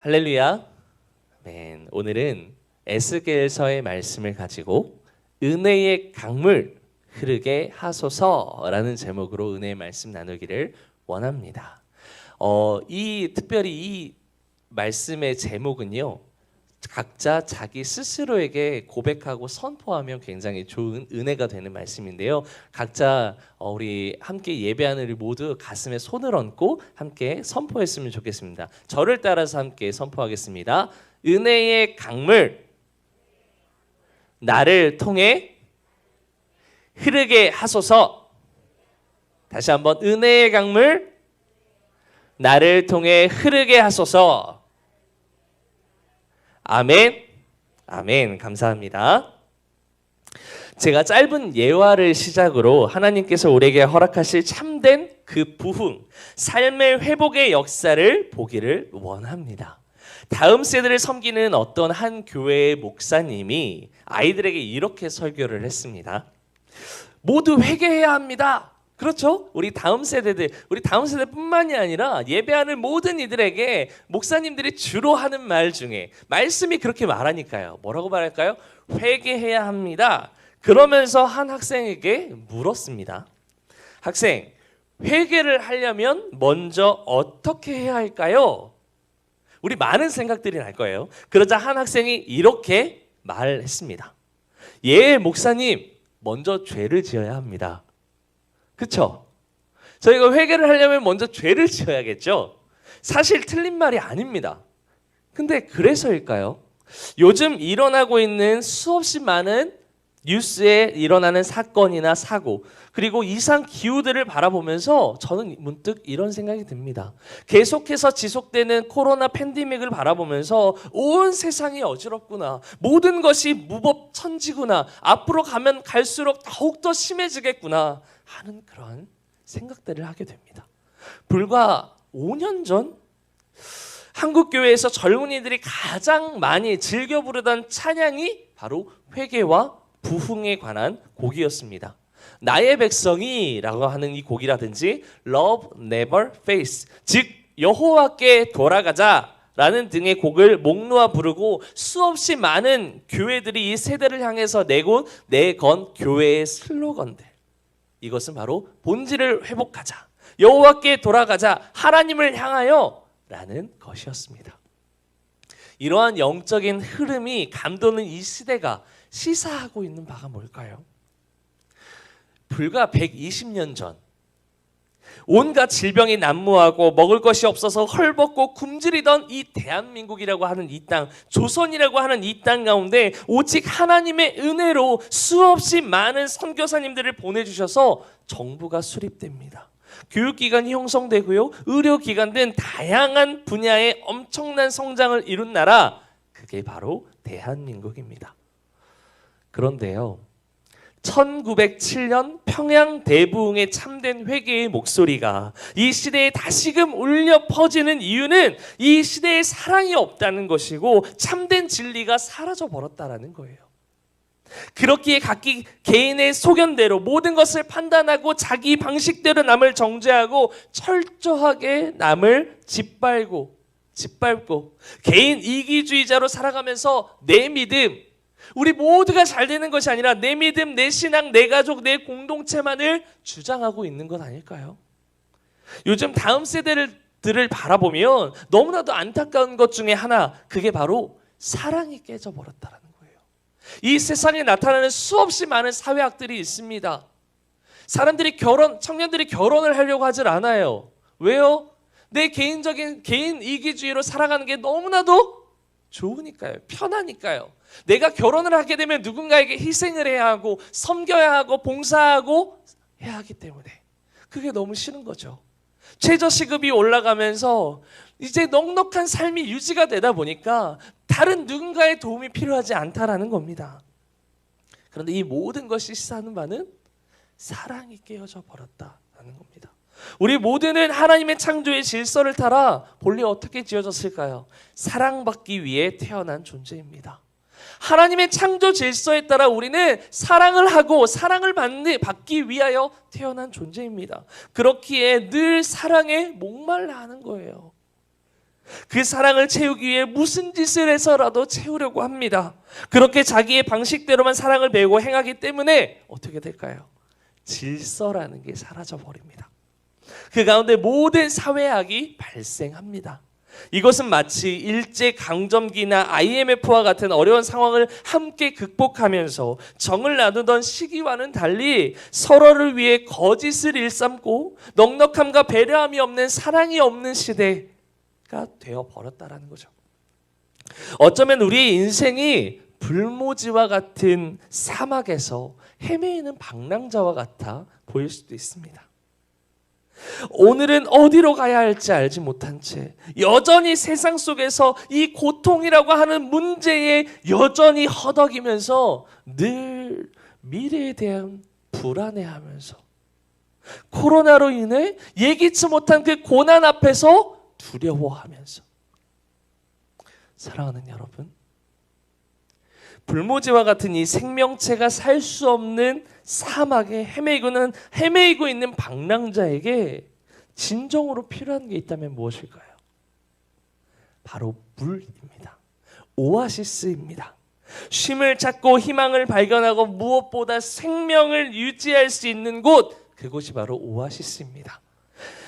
할렐루야. 아멘. 오늘은 에스겔서의 말씀을 가지고 은혜의 강물 흐르게 하소서라는 제목으로 은혜의 말씀 나누기를 원합니다. 특별히 이 말씀의 제목은요, 각자 자기 스스로에게 고백하고 선포하면 굉장히 좋은 은혜가 되는 말씀인데요. 각자 우리 함께 예배하는 우리 모두 가슴에 손을 얹고 함께 선포했으면 좋겠습니다. 저를 따라서 함께 선포하겠습니다. 은혜의 강물 나를 통해 흐르게 하소서. 다시 한번 은혜의 강물 나를 통해 흐르게 하소서. 아멘. 아멘. 감사합니다. 제가 짧은 예화를 시작으로 하나님께서 우리에게 허락하실 참된 그 부흥, 삶의 회복의 역사를 보기를 원합니다. 다음 세대를 섬기는 어떤 한 교회의 목사님이 아이들에게 이렇게 설교를 했습니다. 모두 회개해야 합니다. 그렇죠? 우리 다음 세대뿐만이 아니라 예배하는 모든 이들에게 목사님들이 주로 하는 말 중에 말씀이 그렇게 말하니까요. 뭐라고 말할까요? 회개해야 합니다. 그러면서 한 학생에게 물었습니다. 학생, 회개를 하려면 먼저 어떻게 해야 할까요? 우리 많은 생각들이 날 거예요. 그러자 한 학생이 이렇게 말했습니다. 예, 목사님, 먼저 죄를 지어야 합니다. 그렇죠? 저희가 회개를 하려면 먼저 죄를 지어야겠죠? 사실 틀린 말이 아닙니다. 근데 그래서일까요? 요즘 일어나고 있는 수없이 많은 뉴스에 일어나는 사건이나 사고, 그리고 이상 기후들을 바라보면서 저는 문득 이런 생각이 듭니다. 계속해서 지속되는 코로나 팬데믹을 바라보면서 온 세상이 어지럽구나, 모든 것이 무법천지구나, 앞으로 가면 갈수록 더욱더 심해지겠구나 하는 그런 생각들을 하게 됩니다. 불과 5년 전 한국 교회에서 젊은이들이 가장 많이 즐겨 부르던 찬양이 바로 회개와 부흥에 관한 곡이었습니다. 나의 백성이라고 하는 이 곡이라든지 Love Never Fails, 즉 여호와께 돌아가자라는 등의 곡을 목 놓아 부르고 수없이 많은 교회들이 이 세대를 향해서 내건 교회의 슬로건들, 이것은 바로 본질을 회복하자, 여호와께 돌아가자, 하나님을 향하여 라는 것이었습니다. 이러한 영적인 흐름이 감도는 이 시대가 시사하고 있는 바가 뭘까요? 불과 120년 전 온갖 질병이 난무하고 먹을 것이 없어서 헐벗고 굶주리던 이 대한민국이라고 하는 이 땅, 조선이라고 하는 이 땅 가운데 오직 하나님의 은혜로 수없이 많은 선교사님들을 보내주셔서 정부가 수립됩니다. 교육기관이 형성되고요, 의료기관 등 다양한 분야의 엄청난 성장을 이룬 나라, 그게 바로 대한민국입니다. 그런데요, 1907년 평양 대부흥의 참된 회개의 목소리가 이 시대에 다시금 울려 퍼지는 이유는 이 시대에 사랑이 없다는 것이고 참된 진리가 사라져 버렸다는 거예요. 그렇기에 각기 개인의 소견대로 모든 것을 판단하고 자기 방식대로 남을 정죄하고 철저하게 남을 짓밟고 개인 이기주의자로 살아가면서 내 믿음, 우리 모두가 잘 되는 것이 아니라 내 믿음, 내 신앙, 내 가족, 내 공동체만을 주장하고 있는 것 아닐까요? 요즘 다음 세대들을 바라보면 너무나도 안타까운 것 중에 하나, 그게 바로 사랑이 깨져버렸다는 거예요. 이 세상에 나타나는 수없이 많은 사회학들이 있습니다. 청년들이 결혼을 하려고 하질 않아요. 왜요? 내 개인 이기주의로 살아가는 게 너무나도 좋으니까요. 편하니까요. 내가 결혼을 하게 되면 누군가에게 희생을 해야 하고 섬겨야 하고 봉사하고 해야 하기 때문에 그게 너무 싫은 거죠. 최저시급이 올라가면서 이제 넉넉한 삶이 유지가 되다 보니까 다른 누군가의 도움이 필요하지 않다라는 겁니다. 그런데 이 모든 것이 시사하는 바는 사랑이 깨어져 버렸다는 겁니다. 우리 모두는 하나님의 창조의 질서를 따라 본래 어떻게 지어졌을까요? 사랑받기 위해 태어난 존재입니다. 하나님의 창조 질서에 따라 우리는 사랑을 하고 사랑을 받기 위하여 태어난 존재입니다. 그렇기에 늘 사랑에 목말라 하는 거예요. 그 사랑을 채우기 위해 무슨 짓을 해서라도 채우려고 합니다. 그렇게 자기의 방식대로만 사랑을 배우고 행하기 때문에 어떻게 될까요? 질서라는 게 사라져 버립니다. 그 가운데 모든 사회악이 발생합니다. 이것은 마치 일제강점기나 IMF와 같은 어려운 상황을 함께 극복하면서 정을 나누던 시기와는 달리 서로를 위해 거짓을 일삼고 넉넉함과 배려함이 없는 사랑이 없는 시대가 되어버렸다는 거죠. 어쩌면 우리의 인생이 불모지와 같은 사막에서 헤매이는 방랑자와 같아 보일 수도 있습니다. 오늘은 어디로 가야 할지 알지 못한 채 여전히 세상 속에서 이 고통이라고 하는 문제에 여전히 허덕이면서 늘 미래에 대한 불안해하면서 코로나로 인해 예기치 못한 그 고난 앞에서 두려워하면서 사랑하는 여러분, 불모지와 같은 이 생명체가 살 수 없는 사막에 헤매이고 있는 방랑자에게 진정으로 필요한 게 있다면 무엇일까요? 바로 물입니다. 오아시스입니다. 쉼을 찾고 희망을 발견하고 무엇보다 생명을 유지할 수 있는 곳, 그곳이 바로 오아시스입니다.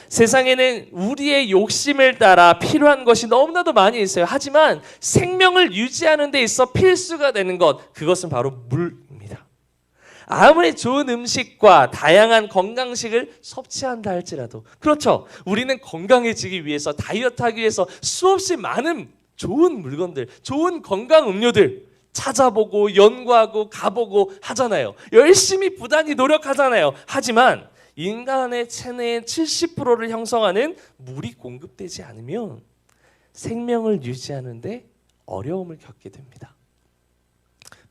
세상에는 우리의 욕심을 따라 필요한 것이 너무나도 많이 있어요. 하지만 생명을 유지하는 데 있어 필수가 되는 것, 그것은 바로 물입니다. 아무리 좋은 음식과 다양한 건강식을 섭취한다 할지라도, 그렇죠, 우리는 건강해지기 위해서, 다이어트하기 위해서 수없이 많은 좋은 물건들, 좋은 건강 음료들 찾아보고 연구하고 가보고 하잖아요. 열심히 부단히 노력하잖아요. 하지만 인간의 체내의 70%를 형성하는 물이 공급되지 않으면 생명을 유지하는데 어려움을 겪게 됩니다.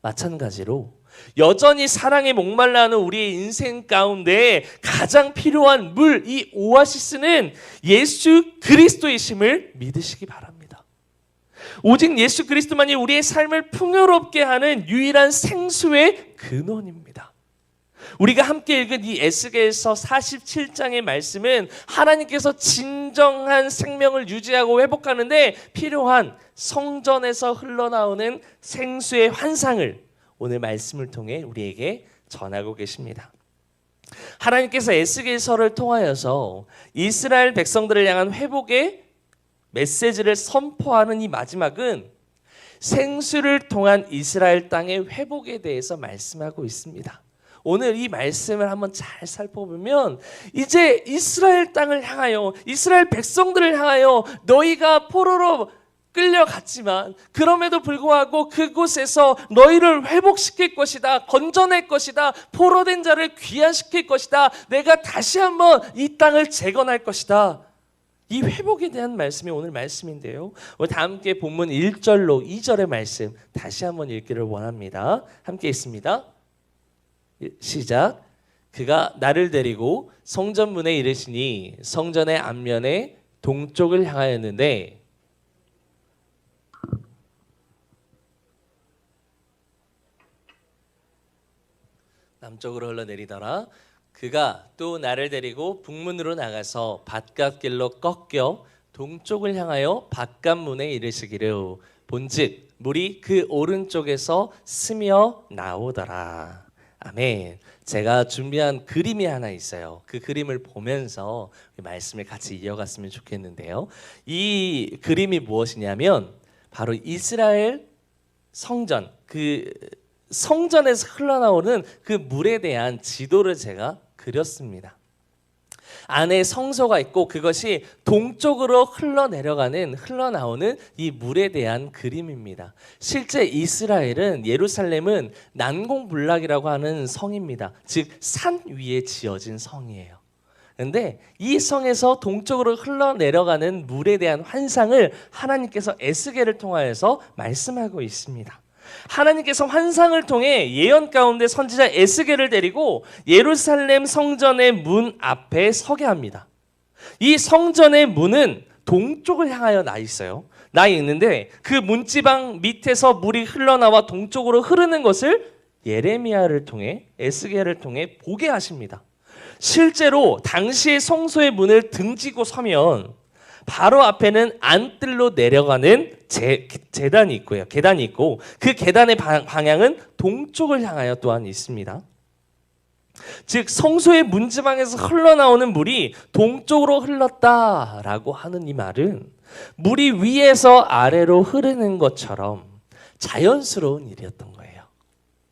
마찬가지로 여전히 사랑에 목말라하는 우리의 인생 가운데 가장 필요한 물, 이 오아시스는 예수 그리스도이심을 믿으시기 바랍니다. 오직 예수 그리스도만이 우리의 삶을 풍요롭게 하는 유일한 생수의 근원입니다. 우리가 함께 읽은 이 에스겔서 47장의 말씀은 하나님께서 진정한 생명을 유지하고 회복하는데 필요한 성전에서 흘러나오는 생수의 환상을 오늘 말씀을 통해 우리에게 전하고 계십니다. 하나님께서 에스겔서를 통하여서 이스라엘 백성들을 향한 회복의 메시지를 선포하는 이 마지막은 생수를 통한 이스라엘 땅의 회복에 대해서 말씀하고 있습니다. 오늘 이 말씀을 한번 잘 살펴보면 이제 이스라엘 땅을 향하여, 이스라엘 백성들을 향하여 너희가 포로로 끌려갔지만 그럼에도 불구하고 그곳에서 너희를 회복시킬 것이다, 건져낼 것이다, 포로된 자를 귀환시킬 것이다, 내가 다시 한번 이 땅을 재건할 것이다. 이 회복에 대한 말씀이 오늘 말씀인데요, 우리 다 함께 본문 1절로 2절의 말씀 다시 한번 읽기를 원합니다. 함께 읽습니다. 시작. 그가 나를 데리고 성전문에 이르시니 성전의 앞면에 동쪽을 향하였는데 남쪽으로 흘러내리더라. 그가 또 나를 데리고 북문으로 나가서 바깥길로 꺾여 동쪽을 향하여 바깥문에 이르시기를 본즉 물이 그 오른쪽에서 스며 나오더라. 아멘. 제가 준비한 그림이 하나 있어요. 그 그림을 보면서 말씀을 같이 이어갔으면 좋겠는데요. 이 그림이 무엇이냐면 바로 이스라엘 성전, 그 성전에서 흘러나오는 그 물에 대한 지도를 제가 그렸습니다. 안에 성소가 있고 그것이 동쪽으로 흘러나오는 이 물에 대한 그림입니다. 실제 이스라엘은, 예루살렘은 난공불락이라고 하는 성입니다. 즉 산 위에 지어진 성이에요. 그런데 이 성에서 동쪽으로 흘러내려가는 물에 대한 환상을 하나님께서 에스겔을 통하여서 말씀하고 있습니다. 하나님께서 환상을 통해 예언 가운데 선지자 에스겔을 데리고 예루살렘 성전의 문 앞에 서게 합니다. 이 성전의 문은 동쪽을 향하여 나 있어요. 나 있는데 그 문지방 밑에서 물이 흘러나와 동쪽으로 흐르는 것을 예레미야를 통해, 에스겔을 통해 보게 하십니다. 실제로 당시의 성소의 문을 등지고 서면 바로 앞에는 안뜰로 내려가는 계단이 있고요. 계단이 있고 그 계단의 방향은 동쪽을 향하여 또한 있습니다. 즉 성소의 문지방에서 흘러나오는 물이 동쪽으로 흘렀다라고 하는 이 말은 물이 위에서 아래로 흐르는 것처럼 자연스러운 일이었던 거예요.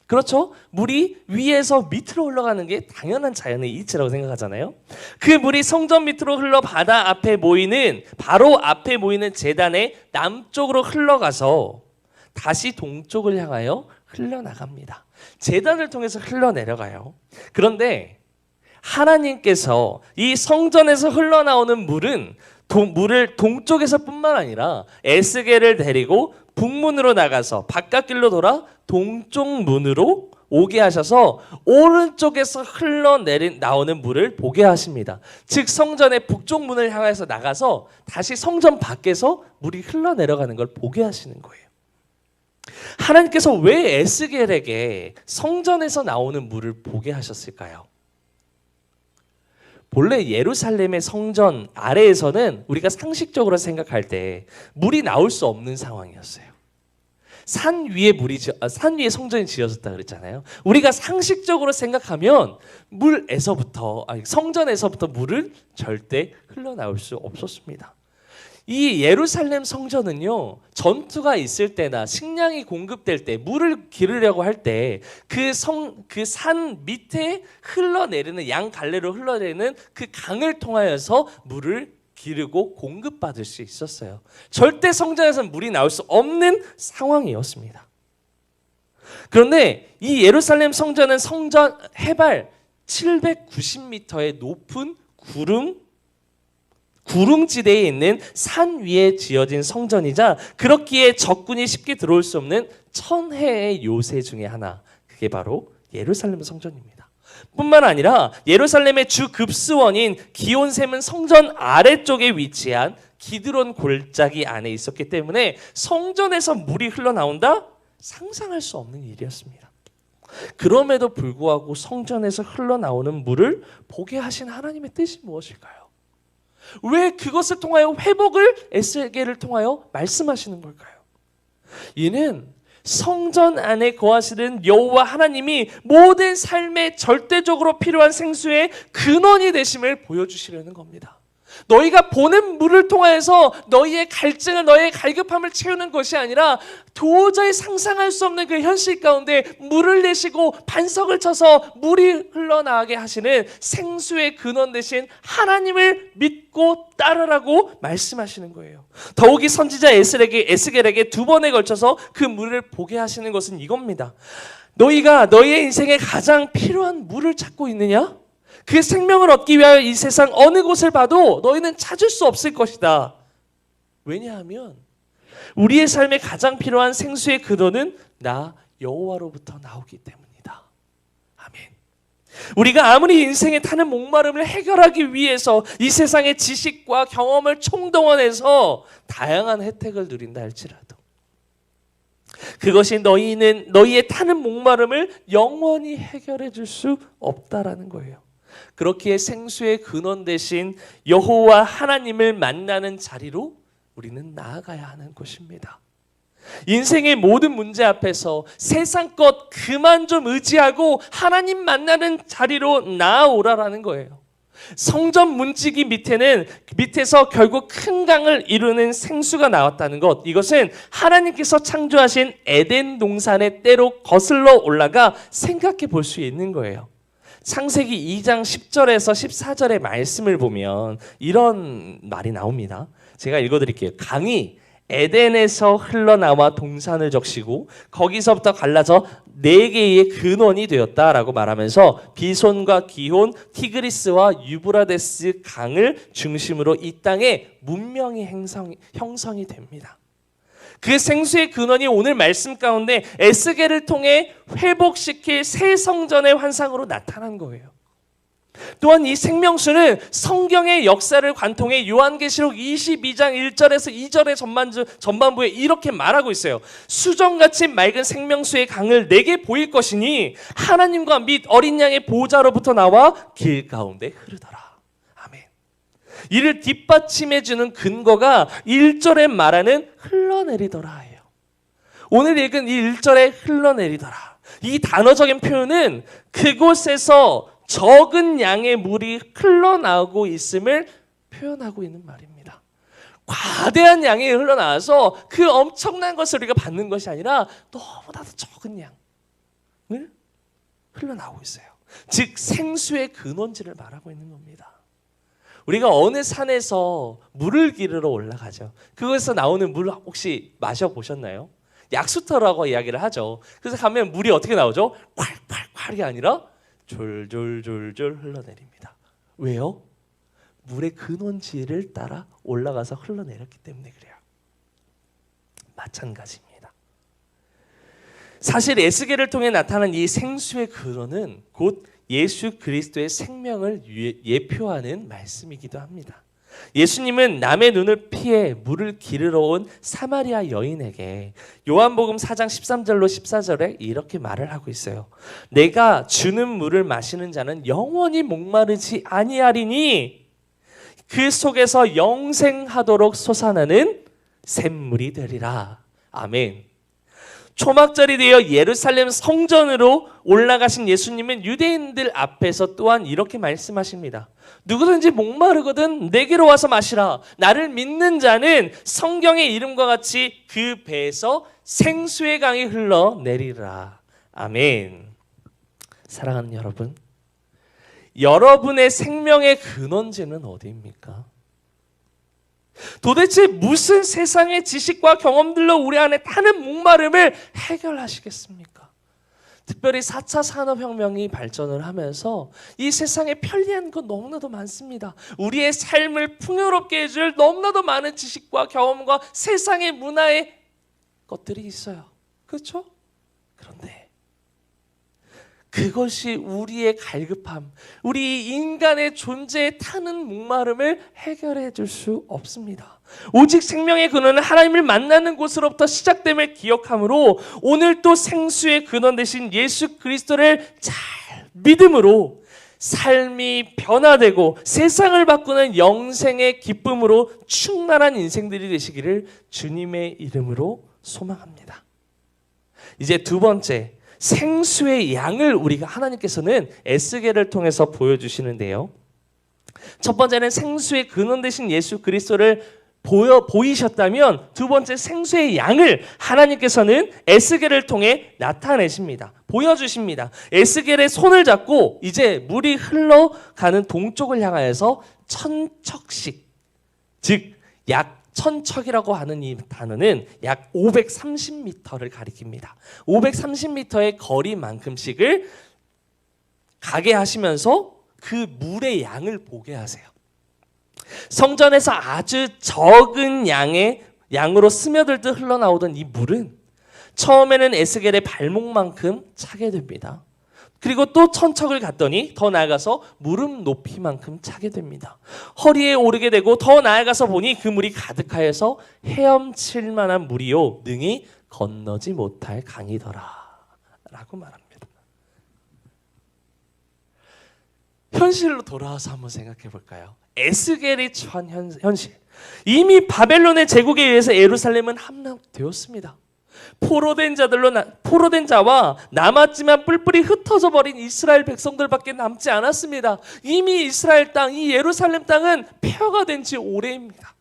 그렇죠? 물이 위에서 밑으로 흘러가는 게 당연한 자연의 이치라고 생각하잖아요. 그 물이 성전 밑으로 흘러 바다 앞에 모이는 바로 앞에 모이는 제단의 남쪽으로 흘러가서 다시 동쪽을 향하여 흘러나갑니다. 제단을 통해서 흘러내려가요. 그런데 하나님께서 이 성전에서 흘러나오는 물을 동쪽에서뿐만 아니라 에스겔을 데리고 북문으로 나가서 바깥길로 돌아 동쪽 문으로 오게 하셔서 오른쪽에서 흘러나오는 물을 보게 하십니다. 즉 성전의 북쪽 문을 향해서 나가서 다시 성전 밖에서 물이 흘러내려가는 걸 보게 하시는 거예요. 하나님께서 왜 에스겔에게 성전에서 나오는 물을 보게 하셨을까요? 본래 예루살렘의 성전 아래에서는 우리가 상식적으로 생각할 때 물이 나올 수 없는 상황이었어요. 산 위에 성전이 지어졌다 그랬잖아요. 우리가 상식적으로 생각하면 성전에서부터 물을 절대 흘러나올 수 없었습니다. 이 예루살렘 성전은요, 전투가 있을 때나 식량이 공급될 때 물을 기르려고 할 때 그 산 밑에 흘러내리는 양 갈래로 흘러내리는 그 강을 통하여서 물을 기르고 공급받을 수 있었어요. 절대 성전에서는 물이 나올 수 없는 상황이었습니다. 그런데 이 예루살렘 성전은 성전 해발 790m의 높은 구릉지대에 있는 산 위에 지어진 성전이자 그렇기에 적군이 쉽게 들어올 수 없는 천혜의 요새 중에 하나, 그게 바로 예루살렘 성전입니다. 뿐만 아니라 예루살렘의 주 급수원인 기온샘은 성전 아래쪽에 위치한 기드론 골짜기 안에 있었기 때문에 성전에서 물이 흘러나온다? 상상할 수 없는 일이었습니다. 그럼에도 불구하고 성전에서 흘러나오는 물을 보게 하신 하나님의 뜻이 무엇일까요? 왜 그것을 통하여 회복을 에스겔을 통하여 말씀하시는 걸까요? 이는 성전 안에 거하시는 여호와 하나님이 모든 삶에 절대적으로 필요한 생수의 근원이 되심을 보여주시려는 겁니다. 너희가 보는 물을 통하여서 너희의 갈증을, 너희의 갈급함을 채우는 것이 아니라 도저히 상상할 수 없는 그 현실 가운데 물을 내시고 반석을 쳐서 물이 흘러나가게 하시는 생수의 근원 되신 하나님을 믿고 따르라고 말씀하시는 거예요. 더욱이 선지자 에스겔에게 두 번에 걸쳐서 그 물을 보게 하시는 것은 이겁니다. 너희가 너희의 인생에 가장 필요한 물을 찾고 있느냐? 그 생명을 얻기 위하여 이 세상 어느 곳을 봐도 너희는 찾을 수 없을 것이다. 왜냐하면 우리의 삶에 가장 필요한 생수의 근원은 나 여호와로부터 나오기 때문이다. 아멘. 우리가 아무리 인생에 타는 목마름을 해결하기 위해서 이 세상의 지식과 경험을 총동원해서 다양한 혜택을 누린다 할지라도 그것이 너희의 타는 목마름을 영원히 해결해 줄 수 없다라는 거예요. 그렇기에 생수의 근원 대신 여호와 하나님을 만나는 자리로 우리는 나아가야 하는 것입니다. 인생의 모든 문제 앞에서 세상 것 그만 좀 의지하고 하나님 만나는 자리로 나아오라라는 거예요. 성전 문지기 밑에서 결국 큰 강을 이루는 생수가 나왔다는 것, 이것은 하나님께서 창조하신 에덴 동산의 때로 거슬러 올라가 생각해 볼 수 있는 거예요. 창세기 2장 10절에서 14절의 말씀을 보면 이런 말이 나옵니다. 제가 읽어드릴게요. 강이 에덴에서 흘러나와 동산을 적시고 거기서부터 갈라져 4개의 근원이 되었다라고 말하면서 비손과 기혼, 티그리스와 유브라데스 강을 중심으로 이 땅에 문명이 형성이 됩니다. 그 생수의 근원이 오늘 말씀 가운데 에스겔을 통해 회복시킬 새 성전의 환상으로 나타난 거예요. 또한 이 생명수는 성경의 역사를 관통해 요한계시록 22장 1절에서 2절의 전반부에 이렇게 말하고 있어요. 수정같이 맑은 생명수의 강을 내게 보일 것이니 하나님과 및 어린 양의 보호자로부터 나와 길 가운데 흐르더라. 아멘. 이를 뒷받침해주는 근거가 1절에 말하는 흘러내리더라예요. 오늘 읽은 이 1절에 흘러내리더라. 이 단어적인 표현은 그곳에서 적은 양의 물이 흘러나오고 있음을 표현하고 있는 말입니다. 과대한 양이 흘러나와서 그 엄청난 것을 우리가 받는 것이 아니라 너무나도 적은 양을 흘러나오고 있어요. 즉 생수의 근원지를 말하고 있는 겁니다. 우리가 어느 산에서 물을 기르러 올라가죠. 그곳에서 나오는 물 혹시 마셔보셨나요? 약수터라고 이야기를 하죠. 그래서 가면 물이 어떻게 나오죠? 콸콸콸이 아니라 졸졸졸졸 흘러내립니다. 왜요? 물의 근원지를 따라 올라가서 흘러내렸기 때문에 그래요. 마찬가지입니다. 사실 에스겔을 통해 나타난 이 생수의 근원은 곧 예수 그리스도의 생명을 예표하는 말씀이기도 합니다. 예수님은 남의 눈을 피해 물을 기르러 온 사마리아 여인에게 요한복음 4장 13절로 14절에 이렇게 말을 하고 있어요. 내가 주는 물을 마시는 자는 영원히 목마르지 아니하리니 그 속에서 영생하도록 솟아나는 샘물이 되리라. 아멘. 초막절이 되어 예루살렘 성전으로 올라가신 예수님은 유대인들 앞에서 또한 이렇게 말씀하십니다. 누구든지 목마르거든 내게로 와서 마시라. 나를 믿는 자는 성경의 이름과 같이 그 배에서 생수의 강이 흘러내리라. 아멘. 사랑하는 여러분, 여러분의 생명의 근원지는 어디입니까? 도대체 무슨 세상의 지식과 경험들로 우리 안에 타는 목마름을 해결하시겠습니까? 특별히 4차 산업혁명이 발전을 하면서 이 세상에 편리한 것 너무나도 많습니다. 우리의 삶을 풍요롭게 해줄 너무나도 많은 지식과 경험과 세상의 문화의 것들이 있어요. 그렇죠? 그런데 그것이 우리의 갈급함, 우리 인간의 존재에 타는 목마름을 해결해 줄 수 없습니다. 오직 생명의 근원은 하나님을 만나는 곳으로부터 시작됨을 기억하므로 오늘 또 생수의 근원 되신 예수 그리스도를 잘 믿음으로 삶이 변화되고 세상을 바꾸는 영생의 기쁨으로 충만한 인생들이 되시기를 주님의 이름으로 소망합니다. 이제 두 번째, 생수의 양을 우리가 하나님께서는 에스겔을 통해서 보여주시는데요. 첫 번째는 생수의 근원 되신 예수 그리스도를 보이셨다면 두 번째 생수의 양을 하나님께서는 에스겔을 통해 나타내십니다. 보여주십니다. 에스겔의 손을 잡고 이제 물이 흘러가는 동쪽을 향하여서 천척씩, 즉 약 천척이라고 하는 이 단어는 약 530m를 가리킵니다. 530m의 거리만큼씩을 가게 하시면서 그 물의 양을 보게 하세요. 성전에서 아주 적은 양으로 스며들듯 흘러나오던 이 물은 처음에는 에스겔의 발목만큼 차게 됩니다. 그리고 또 천척을 갔더니 더 나아가서 무릎 높이만큼 차게 됩니다. 허리에 오르게 되고 더 나아가서 보니 그 물이 가득하여서 헤엄칠 만한 물이요 능히 건너지 못할 강이더라 라고 말합니다. 현실로 돌아와서 한번 생각해 볼까요? 에스겔이 처한 현실. 이미 바벨론의 제국에 의해서 예루살렘은 함락되었습니다. 포로된 자와 남았지만 뿔뿔이 흩어져 버린 이스라엘 백성들밖에 남지 않았습니다. 이미 이스라엘 땅, 이 예루살렘 땅은 폐허가 된 지 오래입니다.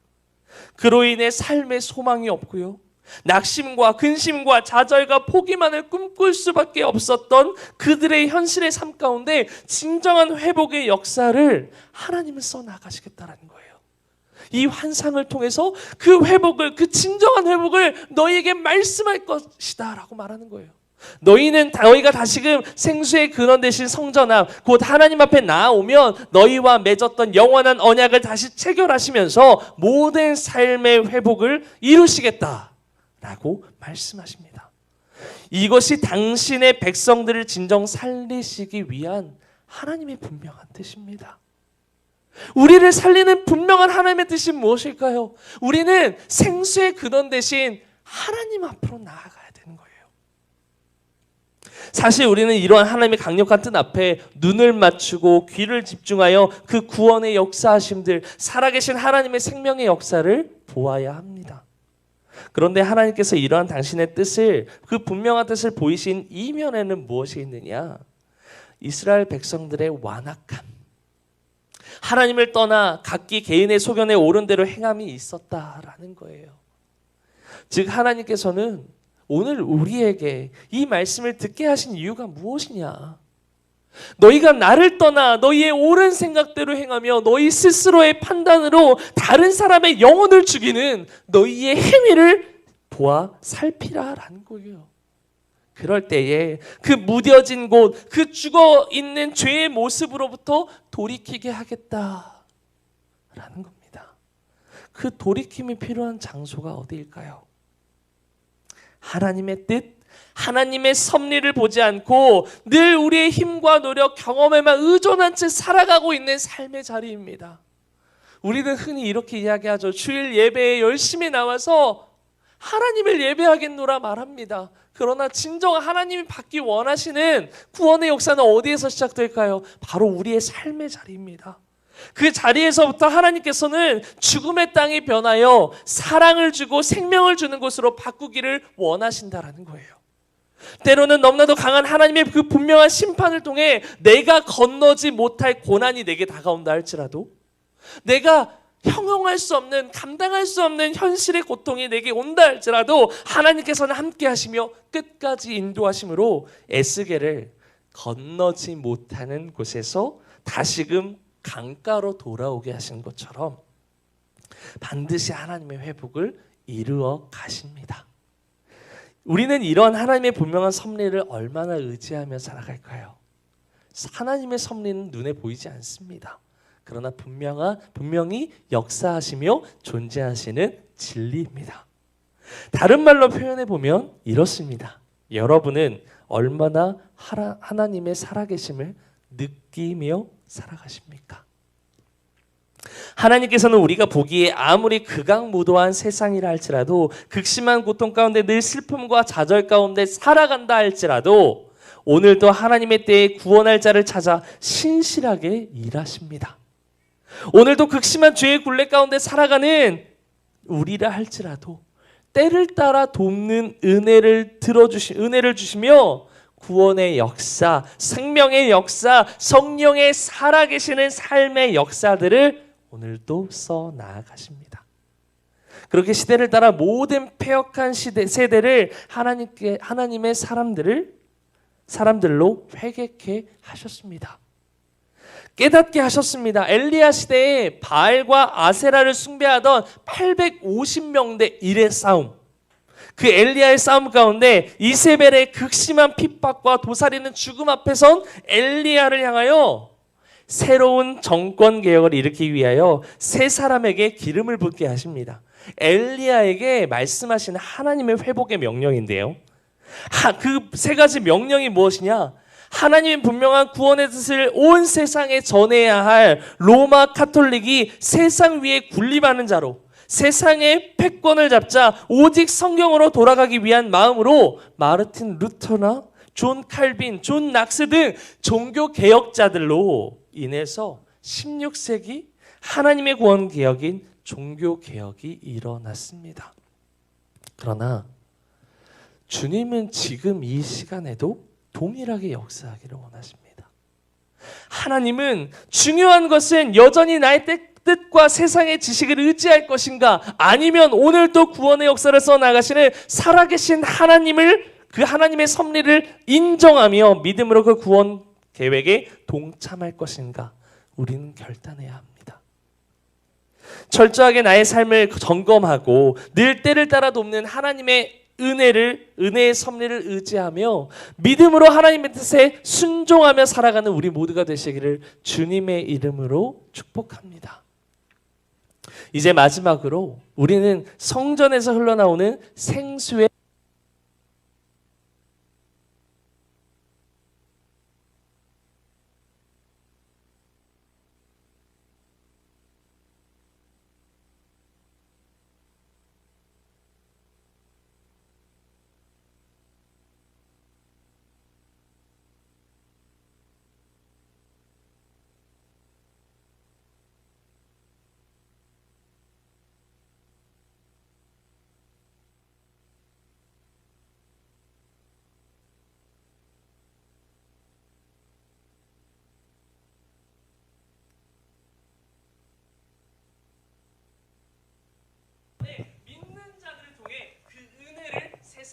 그로 인해 삶의 소망이 없고요. 낙심과 근심과 좌절과 포기만을 꿈꿀 수밖에 없었던 그들의 현실의 삶 가운데 진정한 회복의 역사를 하나님은 써나가시겠다라는 거예요. 이 환상을 통해서 그 회복을, 그 진정한 회복을 너희에게 말씀할 것이다 라고 말하는 거예요. 너희가 다시금 생수의 근원 되신 성전 앞 곧 하나님 앞에 나아오면 너희와 맺었던 영원한 언약을 다시 체결하시면서 모든 삶의 회복을 이루시겠다 라고 말씀하십니다. 이것이 당신의 백성들을 진정 살리시기 위한 하나님의 분명한 뜻입니다. 우리를 살리는 분명한 하나님의 뜻이 무엇일까요? 우리는 생수의 근원 대신 하나님 앞으로 나아가야 되는 거예요. 사실 우리는 이러한 하나님의 강력한 뜻 앞에 눈을 맞추고 귀를 집중하여 그 구원의 역사하심들, 살아계신 하나님의 생명의 역사를 보아야 합니다. 그런데 하나님께서 이러한 당신의 뜻을, 그 분명한 뜻을 보이신 이면에는 무엇이 있느냐? 이스라엘 백성들의 완악함, 하나님을 떠나 각기 개인의 소견에 옳은 대로 행함이 있었다라는 거예요. 즉 하나님께서는 오늘 우리에게 이 말씀을 듣게 하신 이유가 무엇이냐? 너희가 나를 떠나 너희의 옳은 생각대로 행하며 너희 스스로의 판단으로 다른 사람의 영혼을 죽이는 너희의 행위를 보아 살피라라는 거예요. 그럴 때에 그 무뎌진 곳, 그 죽어 있는 죄의 모습으로부터 돌이키게 하겠다라는 겁니다. 그 돌이킴이 필요한 장소가 어디일까요? 하나님의 뜻, 하나님의 섭리를 보지 않고 늘 우리의 힘과 노력, 경험에만 의존한 채 살아가고 있는 삶의 자리입니다. 우리는 흔히 이렇게 이야기하죠. 주일 예배에 열심히 나와서 하나님을 예배하겠노라 말합니다. 그러나 진정 하나님이 받기 원하시는 구원의 역사는 어디에서 시작될까요? 바로 우리의 삶의 자리입니다. 그 자리에서부터 하나님께서는 죽음의 땅이 변하여 사랑을 주고 생명을 주는 곳으로 바꾸기를 원하신다라는 거예요. 때로는 너무나도 강한 하나님의 그 분명한 심판을 통해 내가 건너지 못할 고난이 내게 다가온다 할지라도, 내가 형용할 수 없는, 감당할 수 없는 현실의 고통이 내게 온다 할지라도 하나님께서는 함께 하시며 끝까지 인도하심으로 에스겔을 건너지 못하는 곳에서 다시금 강가로 돌아오게 하신 것처럼 반드시 하나님의 회복을 이루어 가십니다. 우리는 이런 하나님의 분명한 섭리를 얼마나 의지하며 살아갈까요? 하나님의 섭리는 눈에 보이지 않습니다. 그러나 분명히 역사하시며 존재하시는 진리입니다. 다른 말로 표현해 보면 이렇습니다. 여러분은 얼마나 하나님의 살아계심을 느끼며 살아가십니까? 하나님께서는 우리가 보기에 아무리 극악무도한 세상이라 할지라도, 극심한 고통 가운데 늘 슬픔과 좌절 가운데 살아간다 할지라도 오늘도 하나님의 때에 구원할 자를 찾아 신실하게 일하십니다. 오늘도 극심한 죄의 굴레 가운데 살아가는 우리라 할지라도 때를 따라 돕는 은혜를 주시며 구원의 역사, 생명의 역사, 성령의 살아계시는 삶의 역사들을 오늘도 써 나아가십니다. 그렇게 시대를 따라 모든 패역한 세대를 하나님의 사람들로 회개케 하셨습니다. 깨닫게 하셨습니다. 엘리야 시대에 바알과 아세라를 숭배하던 850명대 1의 싸움, 그 엘리야의 싸움 가운데 이세벨의 극심한 핍박과 도사리는 죽음 앞에 선 엘리야를 향하여 새로운 정권 개혁을 일으키기 위하여 세 사람에게 기름을 붓게 하십니다. 엘리야에게 말씀하시는 하나님의 회복의 명령인데요, 그 세 가지 명령이 무엇이냐? 하나님의 분명한 구원의 뜻을 온 세상에 전해야 할 로마 카톨릭이 세상 위에 군림하는 자로, 세상의 패권을 잡자 오직 성경으로 돌아가기 위한 마음으로 마르틴 루터나 존 칼빈, 존 낙스 등 종교 개혁자들로 인해서 16세기 하나님의 구원 개혁인 종교 개혁이 일어났습니다. 그러나 주님은 지금 이 시간에도 동일하게 역사하기를 원하십니다. 하나님은 중요한 것은 여전히 나의 뜻과 세상의 지식을 의지할 것인가, 아니면 오늘도 구원의 역사를 써나가시는 살아계신 하나님을, 그 하나님의 섭리를 인정하며 믿음으로 그 구원 계획에 동참할 것인가, 우리는 결단해야 합니다. 철저하게 나의 삶을 점검하고 늘 때를 따라 돕는 하나님의 은혜의 섭리를 의지하며 믿음으로 하나님의 뜻에 순종하며 살아가는 우리 모두가 되시기를 주님의 이름으로 축복합니다. 이제 마지막으로 우리는 성전에서 흘러나오는 생수의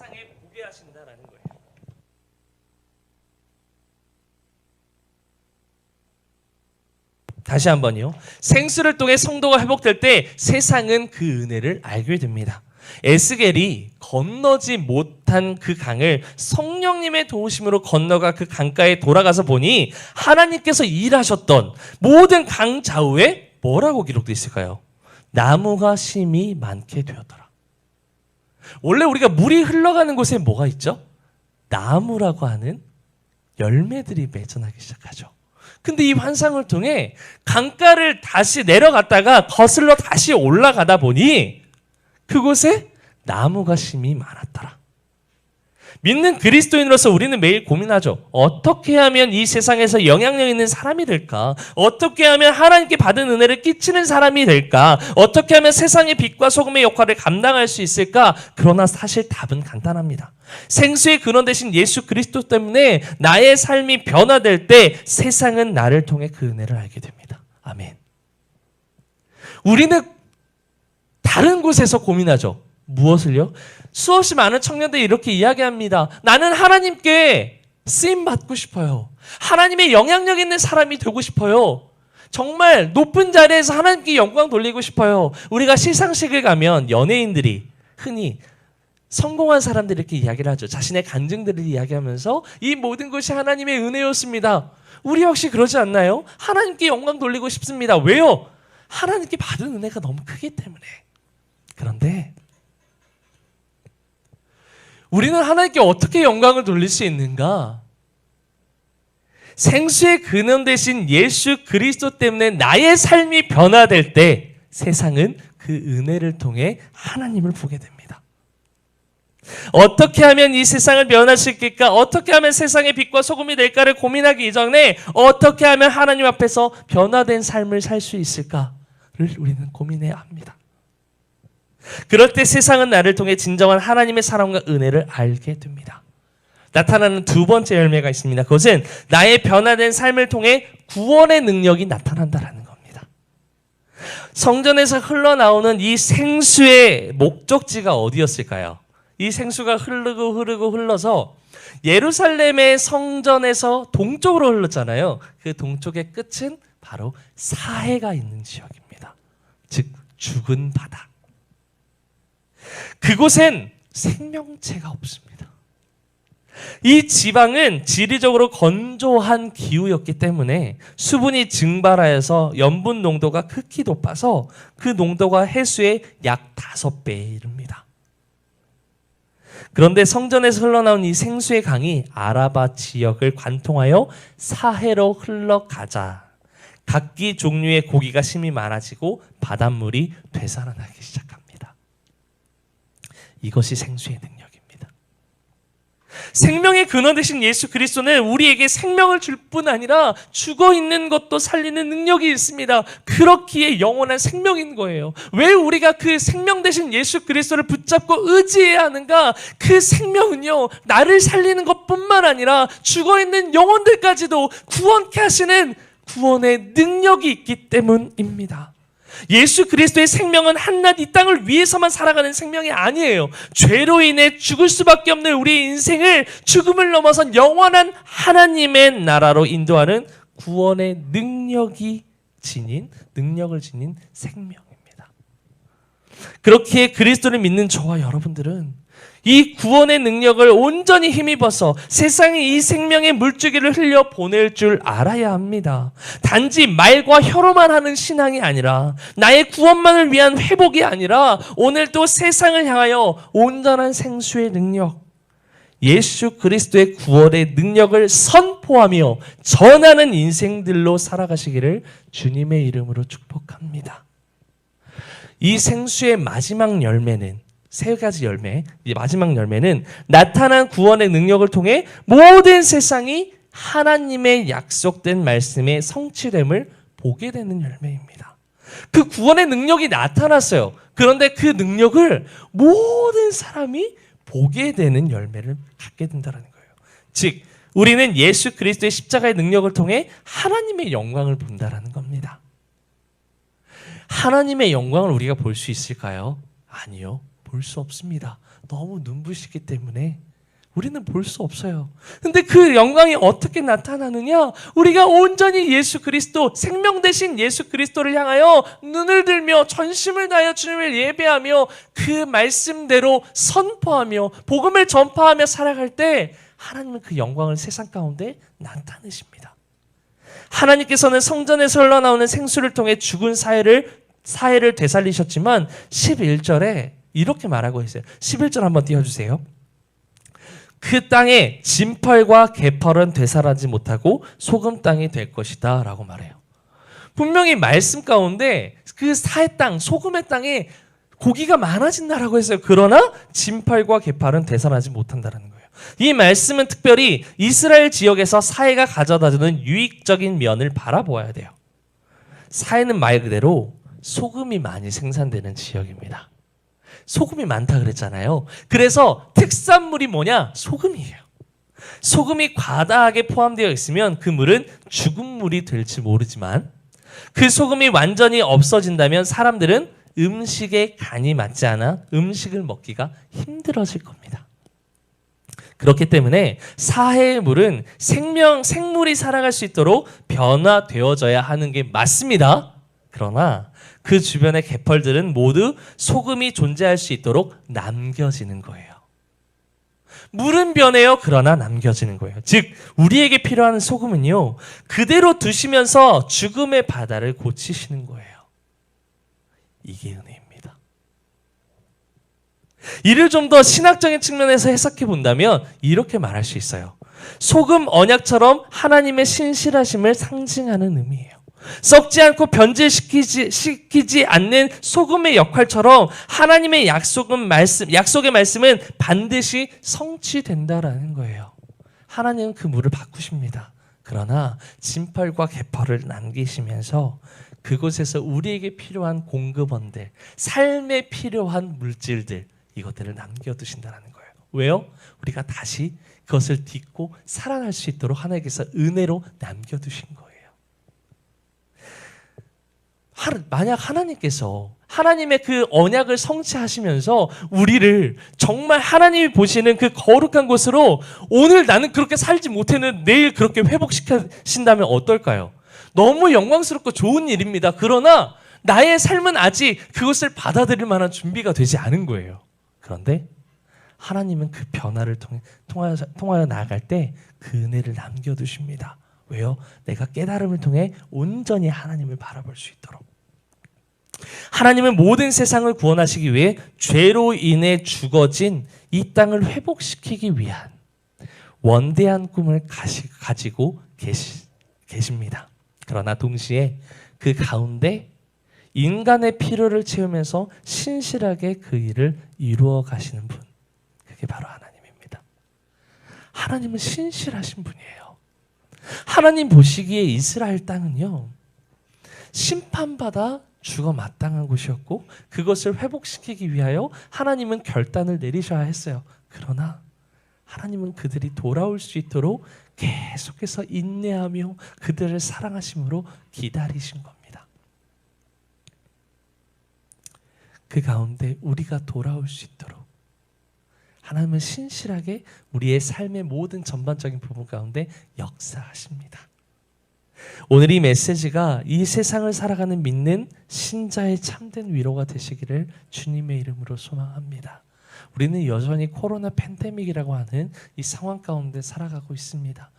세상에 보게 하신다라는 거예요. 다시 한번요. 생수를 통해 성도가 회복될 때 세상은 그 은혜를 알게 됩니다. 에스겔이 건너지 못한 그 강을 성령님의 도우심으로 건너가 그 강가에 돌아가서 보니 하나님께서 일하셨던 모든 강 좌우에 뭐라고 기록되어 있을까요? 나무가 심이 많게 되었더라. 원래 우리가 물이 흘러가는 곳에 뭐가 있죠? 나무라고 하는 열매들이 맺어나기 시작하죠. 근데 이 환상을 통해 강가를 다시 내려갔다가 거슬러 다시 올라가다 보니 그곳에 나무가 심이 많았더라. 믿는 그리스도인으로서 우리는 매일 고민하죠. 어떻게 하면 이 세상에서 영향력 있는 사람이 될까? 어떻게 하면 하나님께 받은 은혜를 끼치는 사람이 될까? 어떻게 하면 세상의 빛과 소금의 역할을 감당할 수 있을까? 그러나 사실 답은 간단합니다. 생수의 근원 되신 예수 그리스도 때문에 나의 삶이 변화될 때 세상은 나를 통해 그 은혜를 알게 됩니다. 아멘. 우리는 다른 곳에서 고민하죠. 무엇을요? 수없이 많은 청년들이 이렇게 이야기합니다. 나는 하나님께 쓰임받고 싶어요. 하나님의 영향력 있는 사람이 되고 싶어요. 정말 높은 자리에서 하나님께 영광 돌리고 싶어요. 우리가 시상식을 가면 연예인들이 흔히 성공한 사람들이 이렇게 이야기를 하죠. 자신의 간증들을 이야기하면서 이 모든 것이 하나님의 은혜였습니다. 우리 역시 그러지 않나요? 하나님께 영광 돌리고 싶습니다. 왜요? 하나님께 받은 은혜가 너무 크기 때문에. 그런데 우리는 하나님께 어떻게 영광을 돌릴 수 있는가? 생수의 근원 되신 예수 그리스도 때문에 나의 삶이 변화될 때 세상은 그 은혜를 통해 하나님을 보게 됩니다. 어떻게 하면 이 세상을 변화시킬까? 어떻게 하면 세상의 빛과 소금이 될까를 고민하기 이전에 어떻게 하면 하나님 앞에서 변화된 삶을 살 수 있을까를 우리는 고민해야 합니다. 그럴 때 세상은 나를 통해 진정한 하나님의 사랑과 은혜를 알게 됩니다. 나타나는 두 번째 열매가 있습니다. 그것은 나의 변화된 삶을 통해 구원의 능력이 나타난다라는 겁니다. 성전에서 흘러나오는 이 생수의 목적지가 어디였을까요? 이 생수가 흐르고 흘러서 예루살렘의 성전에서 동쪽으로 흘렀잖아요. 그 동쪽의 끝은 바로 사해가 있는 지역입니다. 즉 죽은 바다. 그곳엔 생명체가 없습니다. 이 지방은 지리적으로 건조한 기후였기 때문에 수분이 증발하여서 염분 농도가 극히 높아서 그 농도가 해수의 약 5배에 이릅니다. 그런데 성전에서 흘러나온 이 생수의 강이 아라바 지역을 관통하여 사해로 흘러가자 각기 종류의 고기가 심이 많아지고 바닷물이 되살아나기 시작합니다. 이것이 생수의 능력입니다. 생명의 근원 되신 예수 그리스도는 우리에게 생명을 줄 뿐 아니라 죽어있는 것도 살리는 능력이 있습니다. 그렇기에 영원한 생명인 거예요. 왜 우리가 그 생명 되신 예수 그리스도를 붙잡고 의지해야 하는가? 그 생명은요, 나를 살리는 것뿐만 아니라 죽어있는 영혼들까지도 구원케 하시는 구원의 능력이 있기 때문입니다. 예수 그리스도의 생명은 한낱 이 땅을 위해서만 살아가는 생명이 아니에요. 죄로 인해 죽을 수밖에 없는 우리의 인생을 죽음을 넘어선 영원한 하나님의 나라로 인도하는 구원의 능력을 지닌 생명입니다. 그렇기에 그리스도를 믿는 저와 여러분들은 이 구원의 능력을 온전히 힘입어서 세상에 이 생명의 물주기를 흘려 보낼 줄 알아야 합니다. 단지 말과 혀로만 하는 신앙이 아니라 나의 구원만을 위한 회복이 아니라 오늘도 세상을 향하여 온전한 생수의 능력, 예수 그리스도의 구원의 능력을 선포하며 전하는 인생들로 살아가시기를 주님의 이름으로 축복합니다. 이 생수의 마지막 열매는 세 가지 열매, 마지막 열매는 나타난 구원의 능력을 통해 모든 세상이 하나님의 약속된 말씀의 성취됨을 보게 되는 열매입니다. 그 구원의 능력이 나타났어요. 그런데 그 능력을 모든 사람이 보게 되는 열매를 갖게 된다는 거예요. 즉, 우리는 예수 그리스도의 십자가의 능력을 통해 하나님의 영광을 본다라는 겁니다. 하나님의 영광을 우리가 볼 수 있을까요? 아니요. 볼 수 없습니다. 너무 눈부시기 때문에 우리는 볼 수 없어요. 근데 그 영광이 어떻게 나타나느냐? 우리가 온전히 예수 그리스도, 생명 되신 예수 그리스도를 향하여 눈을 들며 전심을 다하여 주님을 예배하며 그 말씀대로 선포하며 복음을 전파하며 살아갈 때 하나님은 그 영광을 세상 가운데 나타내십니다. 하나님께서는 성전에서 흘러나오는 생수를 통해 죽은 사회를 되살리셨지만 11절에 이렇게 말하고 있어요. 11절 한번 띄워주세요. 그 땅에 진펄과 개펄은 되살아나지 못하고 소금 땅이 될 것이다 라고 말해요. 분명히 말씀 가운데 그 사의 땅, 소금의 땅에 고기가 많아진다라고 했어요. 그러나 진펄과 개펄은 되살아나지 못한다는 거예요. 이 말씀은 특별히 이스라엘 지역에서 사회가 가져다주는 유익적인 면을 바라보아야 돼요. 사회는 말 그대로 소금이 많이 생산되는 지역입니다. 소금이 많다 그랬잖아요. 그래서 특산물이 뭐냐? 소금이에요. 소금이 과다하게 포함되어 있으면 그 물은 죽은 물이 될지 모르지만 그 소금이 완전히 없어진다면 사람들은 음식에 간이 맞지 않아 음식을 먹기가 힘들어질 겁니다. 그렇기 때문에 사해의 물은 생물이 살아갈 수 있도록 변화되어져야 하는 게 맞습니다. 그러나 그 주변의 개펄들은 모두 소금이 존재할 수 있도록 남겨지는 거예요. 물은 변해요. 그러나 남겨지는 거예요. 즉 우리에게 필요한 소금은요, 그대로 두시면서 죽음의 바다를 고치시는 거예요. 이게 은혜입니다. 이를 좀 더 신학적인 측면에서 해석해 본다면 이렇게 말할 수 있어요. 소금 언약처럼 하나님의 신실하심을 상징하는 의미예요. 썩지 않고 변질시키지 않는 소금의 역할처럼 하나님의 약속의 말씀은 반드시 성취된다라는 거예요. 하나님은 그 물을 바꾸십니다. 그러나 진펄과 개펄을 남기시면서 그곳에서 우리에게 필요한 공급원들, 삶에 필요한 물질들, 이것들을 남겨두신다는 거예요. 왜요? 우리가 다시 그것을 딛고 살아날 수 있도록 하나님께서 은혜로 남겨두신 거예요. 만약 하나님께서 하나님의 그 언약을 성취하시면서 우리를 정말 하나님이 보시는 그 거룩한 곳으로 오늘 나는 그렇게 살지 못했는데 내일 그렇게 회복시키신다면 어떨까요? 너무 영광스럽고 좋은 일입니다. 그러나 나의 삶은 아직 그것을 받아들일 만한 준비가 되지 않은 거예요. 그런데 하나님은 그 변화를 통하여 나아갈 때 그 은혜를 남겨두십니다. 왜요? 내가 깨달음을 통해 온전히 하나님을 바라볼 수 있도록. 하나님은 모든 세상을 구원하시기 위해 죄로 인해 죽어진 이 땅을 회복시키기 위한 원대한 꿈을 가지고 계십니다. 그러나 동시에 그 가운데 인간의 필요를 채우면서 신실하게 그 일을 이루어 가시는 분, 그게 바로 하나님입니다. 하나님은 신실하신 분이에요. 하나님 보시기에 이스라엘 땅은요, 심판받아 죽어 마땅한 곳이었고 그것을 회복시키기 위하여 하나님은 결단을 내리셔야 했어요. 그러나 하나님은 그들이 돌아올 수 있도록 계속해서 인내하며 그들을 사랑하심으로 기다리신 겁니다. 그 가운데 우리가 돌아올 수 있도록 하나님은 신실하게 우리의 삶의 모든 전반적인 부분 가운데 역사하십니다. 오늘 이 메시지가 이 세상을 살아가는 믿는 신자의 참된 위로가 되시기를 주님의 이름으로 소망합니다. 우리는 여전히 코로나 팬데믹이라고 하는 이 상황 가운데 살아가고 있습니다.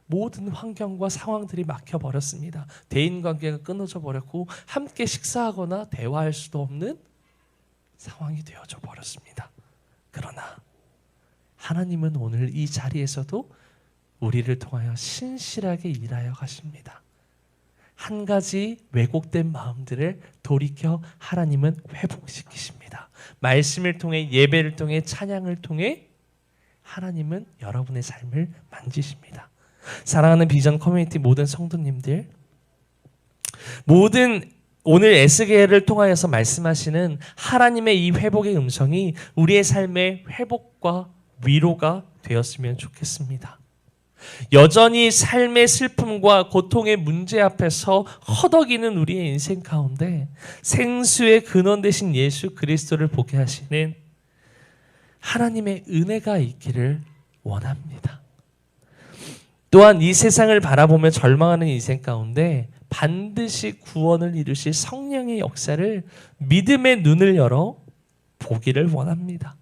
모든 환경과 상황들이 막혀버렸습니다. 대인관계가 끊어져 버렸고 함께 식사하거나 대화할 수도 없는 상황이 되어져 버렸습니다. 그러나 하나님은 오늘 이 자리에서도 우리를 통하여 신실하게 일하여 가십니다. 한 가지 왜곡된 마음들을 돌이켜 하나님은 회복시키십니다. 말씀을 통해, 예배를 통해, 찬양을 통해 하나님은 여러분의 삶을 만지십니다. 사랑하는 비전 커뮤니티 모든 성도님들, 모든 오늘 에스겔을 통하여서 말씀하시는 하나님의 이 회복의 음성이 우리의 삶의 회복과 위로가 되었으면 좋겠습니다. 여전히 삶의 슬픔과 고통의 문제 앞에서 허덕이는 우리의 인생 가운데 생수의 근원 되신 예수 그리스도를 보게 하시는 하나님의 은혜가 있기를 원합니다. 또한 이 세상을 바라보며 절망하는 인생 가운데 반드시 구원을 이루실 성령의 역사를 믿음의 눈을 열어 보기를 원합니다.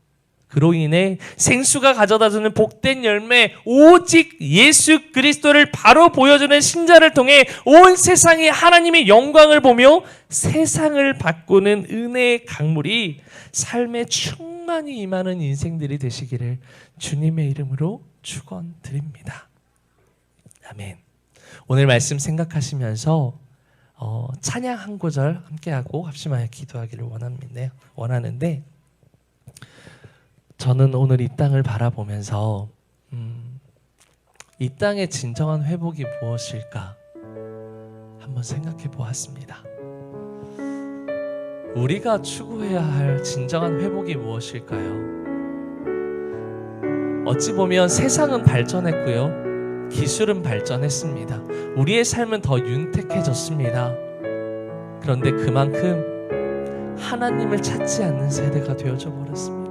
그로 인해 생수가 가져다주는 복된 열매, 오직 예수 그리스도를 바로 보여주는 신자를 통해 온 세상이 하나님의 영광을 보며 세상을 바꾸는 은혜의 강물이 삶에 충만히 임하는 인생들이 되시기를 주님의 이름으로 축원드립니다. 아멘. 오늘 말씀 생각하시면서 찬양 한 구절 함께하고 합심하여 기도하기를 원하는데 저는 오늘 이 땅을 바라보면서 이 땅의 진정한 회복이 무엇일까 한번 생각해 보았습니다. 우리가 추구해야 할 진정한 회복이 무엇일까요? 어찌 보면 세상은 발전했고요, 기술은 발전했습니다. 우리의 삶은 더 윤택해졌습니다. 그런데 그만큼 하나님을 찾지 않는 세대가 되어져 버렸습니다.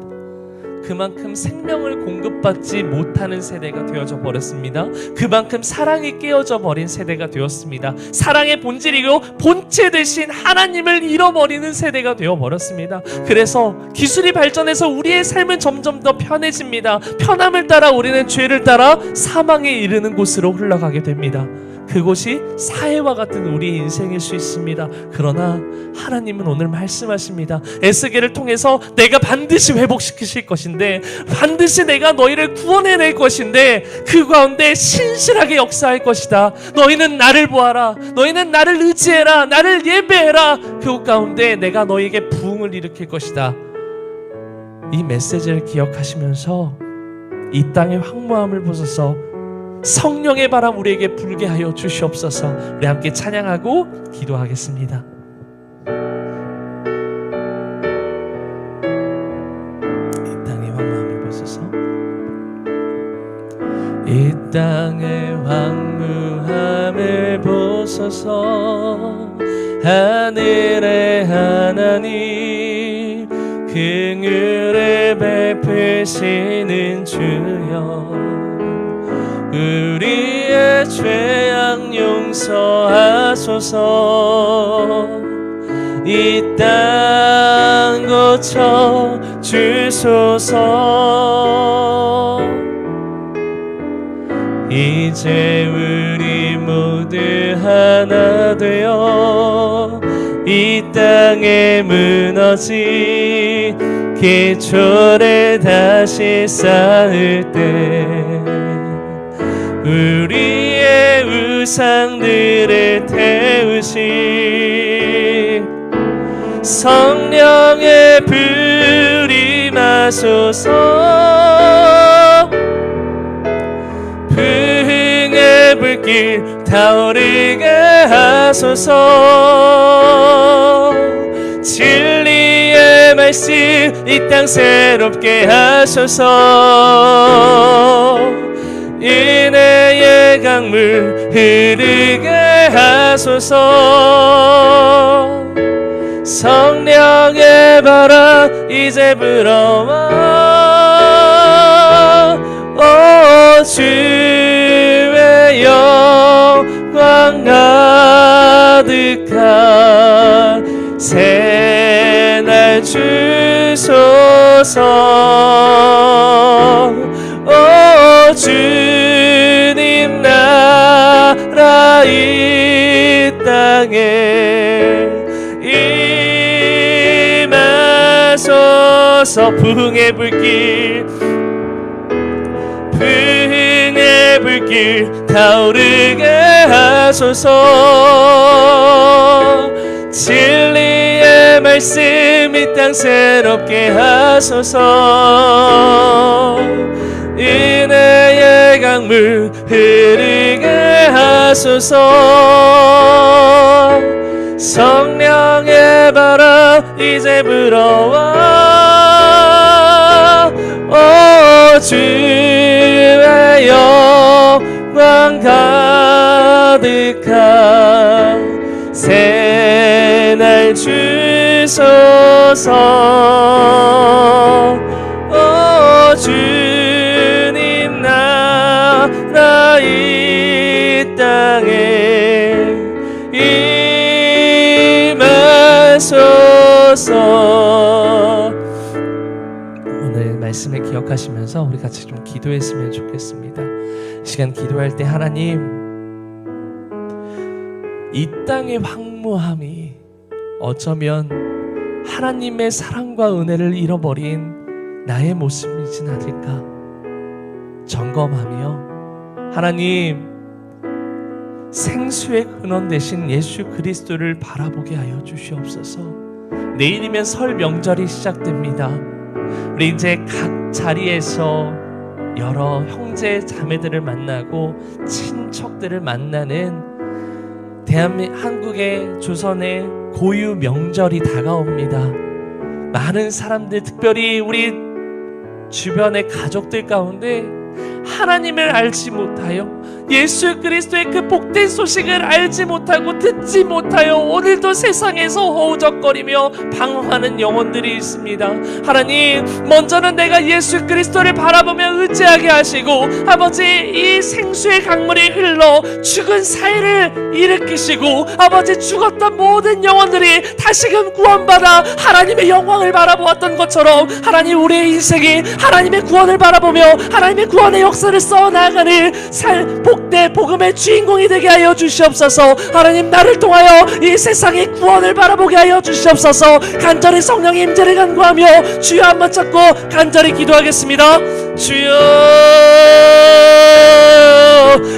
그만큼 생명을 공급받지 못하는 세대가 되어져 버렸습니다. 그만큼 사랑이 깨어져 버린 세대가 되었습니다. 사랑의 본질이고 본체 대신 하나님을 잃어버리는 세대가 되어버렸습니다. 그래서 기술이 발전해서 우리의 삶은 점점 더 편해집니다. 편함을 따라 우리는 죄를 따라 사망에 이르는 곳으로 흘러가게 됩니다. 그곳이 사해와 같은 우리의 인생일 수 있습니다. 그러나 하나님은 오늘 말씀하십니다. 에스겔을 통해서 내가 반드시 회복시키실 것인데, 반드시 내가 너희를 구원해낼 것인데, 그 가운데 신실하게 역사할 것이다. 너희는 나를 보아라. 너희는 나를 의지해라. 나를 예배해라. 그 가운데 내가 너희에게 부흥을 일으킬 것이다. 이 메시지를 기억하시면서 이 땅의 황무함을 보소서, 성령의 바람 우리에게 불게 하여 주시옵소서. 우리 함께 찬양하고 기도하겠습니다. 이 땅의 황무함을 보소서. 이 땅의 황무함을 보소서. 하늘의 하나님, 긍휼을 베푸시는 주여, 우리의 죄악 용서하소서. 이 땅 고쳐 주소서. 이제 우리 모두 하나 되어 이 땅에 무너진 기초를 다시 쌓을 때 우리의 우상들을 태우신 성령의 불이 임하소서. 부흥의 불길 타오르게 하소서. 진리의 말씀 이 땅 새롭게 하소서. 은혜의 강물 흐르게 하소서. 성령의 바람 이제 불어와. 오 주의 영광 가득한 새날 주소서. 오 주님 나라 이 땅에 임하소서. 부흥의 불길, 부흥의 불길 타오르게 하소서. 진리의 말씀 이 땅 새롭게 하소서. 은혜의 강물 흐르게 하소서. 성령의 바람 이제 불어와. 오 주의 영광 가득한 새날 주소서. 오 바라보면서 우리 같이 좀 기도했으면 좋겠습니다. 이 시간 기도할 때 하나님, 이 땅의 황무함이 어쩌면 하나님의 사랑과 은혜를 잃어버린 나의 모습이진 않을까 점검하며, 하나님 생수의 근원 되신 예수 그리스도를 바라보게 하여 주시옵소서. 내일이면 설 명절이 시작됩니다. 우리 이제 각 자리에서 여러 형제 자매들을 만나고 친척들을 만나는 한국의 조선의 고유 명절이 다가옵니다. 많은 사람들, 특별히 우리 주변의 가족들 가운데 하나님을 알지 못하여 예수 그리스도의 그 복된 소식을 알지 못하고 듣지 못하여 오늘도 세상에서 허우적거리며 방황하는 영혼들이 있습니다. 하나님, 먼저는 내가 예수 그리스도를 바라보며 의지하게 하시고, 아버지 이 생수의 강물이 흘러 죽은 사이를 일으키시고, 아버지 죽었던 모든 영혼들이 다시금 구원받아 하나님의 영광을 바라보았던 것처럼, 하나님 우리의 인생이 하나님의 구원을 바라보며 하나님의 구원의 역사를 써나가는 복대 복음의 주인공이 되게 하여 주시옵소서. 하나님, 나를 통하여 이 세상의 구원을 바라보게 하여 주시옵소서. 간절히 성령의 임재를 간구하며 주여 한번 찾고 간절히 기도하겠습니다. 주여,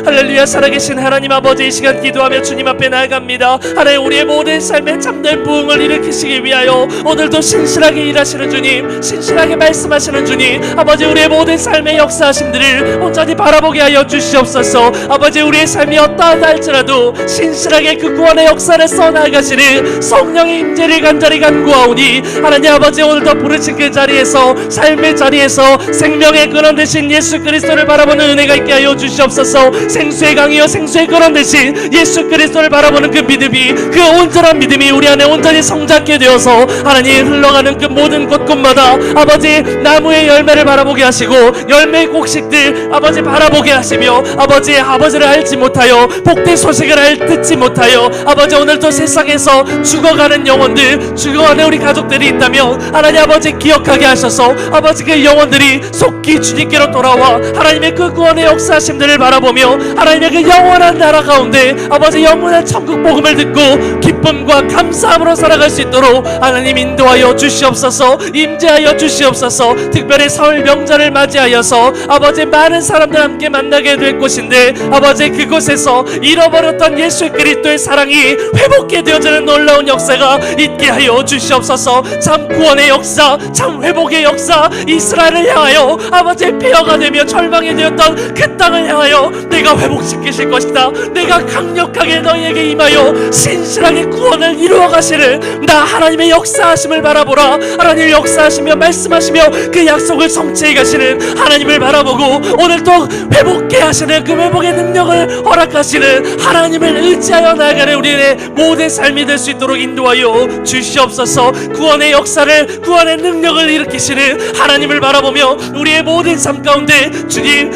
할렐루야. 살아계신 하나님 아버지, 이 시간 기도하며 주님 앞에 나아갑니다. 하나님, 우리의 모든 삶에 참된 부흥을 일으키시기 위하여 오늘도 신실하게 일하시는 주님, 신실하게 말씀하시는 주님, 아버지 우리의 모든 삶의 역사하심들을 온전히 바라보게 하여 주시옵소서. 아버지, 우리의 삶이 어떠하다 할지라도 신실하게 그 구원의 역사를 써나가시는 성령의 임재를 간절히 간구하오니, 하나님 아버지, 오늘도 부르신 그 자리에서, 삶의 자리에서 생명의 근원 되신 예수 그리스도를 바라보는 은혜가 있게 하여 주시옵소서. 생수의 강이요 생수의 근원 되신 예수 그리스도를 바라보는 그 믿음이, 그 온전한 믿음이 우리 안에 온전히 성장케 되어서 하나님 흘러가는 그 모든 곳곳마다 아버지 나무의 열매를 바라보게 하시고, 열매의 곡식들 아버지 바라보게 하시며, 아버지를 알지 못하여 복된 소식을 듣지 못하여 아버지 오늘도 세상에서 죽어가는 영혼들, 죽어가는 우리 가족들이 있다면 하나님 아버지 기억하게 하셔서, 아버지 그 영혼들이 속히 주님께로 돌아와 하나님의 그 구원의 역사하심들을 바라보며 하나님의 그 영원한 나라 가운데 아버지 영원한 천국 복음을 듣고 기쁨과 감사함으로 살아갈 수 있도록 하나님 인도하여 주시옵소서. 임재하여 주시옵소서. 특별히 설 명절을 맞이하여서 아버지 많은 사람들 함께 만나게 될 곳인데, 아버지 그곳에서 잃어버렸던 예수 그리스도의 사랑이 회복게 되어지는 놀라운 역사가 있게 하여 주시옵소서. 참 구원의 역사, 참 회복의 역사, 이스라엘을 향하여 아버지 폐허가 되며 절망이 되었던 그 땅을 향하여 내가 회복시키실 것이다. 내가 강력하게 너희에게 임하여 신실하게 구원을 이루어 가시는 나 하나님의 역사하심을 바라보라. 하나님 역사하시며 말씀하시며 그 약속을 성취해 가시는 하나님을 바라보고, 오늘 또 회복해 하시는 그 회복의 능력을 허락하시는 하나님을 의지하여 나아가는 우리의 모든 삶이 될 수 있도록 인도하여 주시옵소서. 구원의 역사를, 구원의 능력을 일으키시는 하나님을 바라보며 우리의 모든 삶 가운데 주님,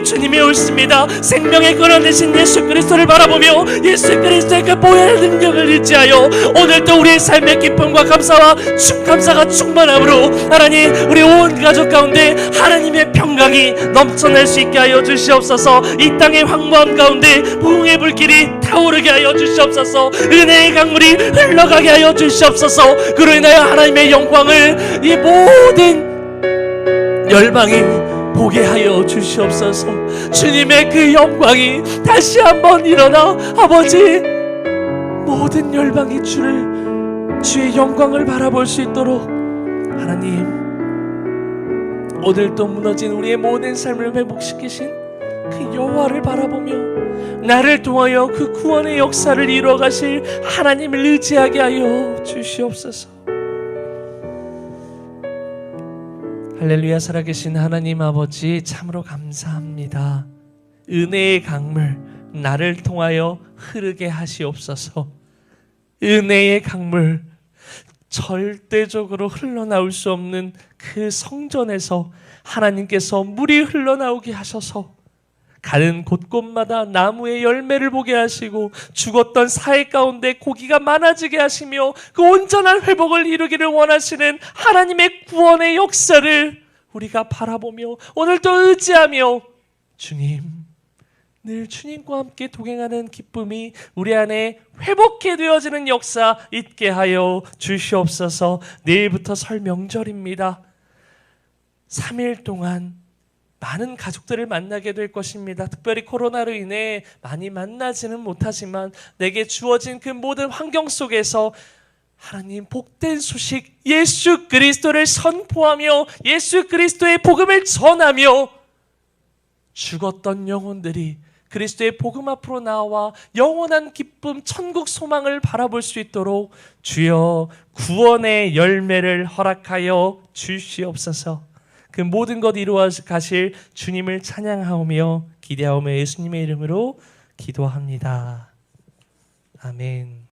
주님이 옳습니다. 생명의 근원 되신 예수 그리스도를 바라보며 예수 그리스도의 그 보혈의 능력을 의지하여 오늘도 우리의 삶의 기쁨과 감사가 충만함으로 하나님 우리 온 가족 가운데 하나님의 평강이 넘쳐날 수 있게 하여 주시옵소서. 이 땅의 황무함 가운데 부흥의 불길이 타오르게 하여 주시옵소서. 은혜의 강물이 흘러가게 하여 주시옵소서. 그로 인하여 하나님의 영광을 이 모든 열방이 보게 하여 주시옵소서. 주님의 그 영광이 다시 한번 일어나 아버지 모든 열방이 주의 영광을 바라볼 수 있도록 하나님, 오늘도 무너진 우리의 모든 삶을 회복시키신 그 여호와를 바라보며 나를 통하여 그 구원의 역사를 이루어가실 하나님을 의지하게 하여 주시옵소서. 할렐루야. 살아계신 하나님 아버지, 참으로 감사합니다. 은혜의 강물 나를 통하여 흐르게 하시옵소서. 은혜의 강물, 절대적으로 흘러나올 수 없는 그 성전에서 하나님께서 물이 흘러나오게 하셔서 가는 곳곳마다 나무의 열매를 보게 하시고 죽었던 사해 가운데 고기가 많아지게 하시며 그 온전한 회복을 이루기를 원하시는 하나님의 구원의 역사를 우리가 바라보며 오늘도 의지하며 주님, 늘 주님과 함께 동행하는 기쁨이 우리 안에 회복해 되어지는 역사 있게 하여 주시옵소서. 내일부터 설 명절입니다. 3일 동안 많은 가족들을 만나게 될 것입니다. 특별히 코로나로 인해 많이 만나지는 못하지만 내게 주어진 그 모든 환경 속에서 하나님 복된 소식 예수 그리스도를 선포하며 예수 그리스도의 복음을 전하며 죽었던 영혼들이 그리스도의 복음 앞으로 나와 영원한 기쁨 천국 소망을 바라볼 수 있도록 주여 구원의 열매를 허락하여 주시옵소서. 그 모든 것 이루어 가실 주님을 찬양하오며 기대하오며 예수님의 이름으로 기도합니다. 아멘.